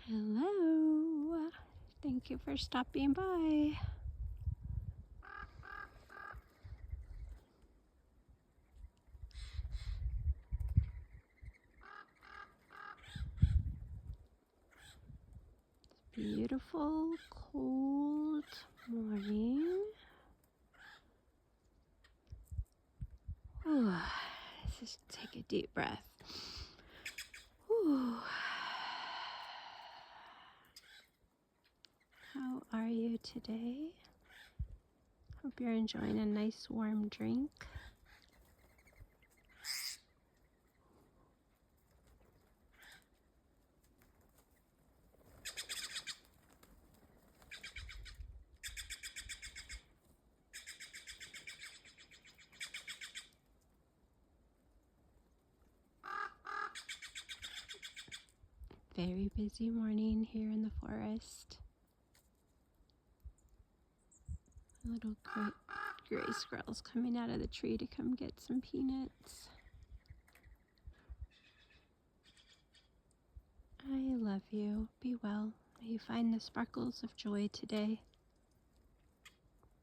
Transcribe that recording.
Hello. Thank you for stopping by. Beautiful, cold morning. Ooh, let's just take a deep breath. Ooh. How are you today? Hope you're enjoying a nice warm drink. Very busy morning here in the forest. Little gray squirrels coming out of the tree to come get some peanuts. I love you. Be well. May you find the sparkles of joy today.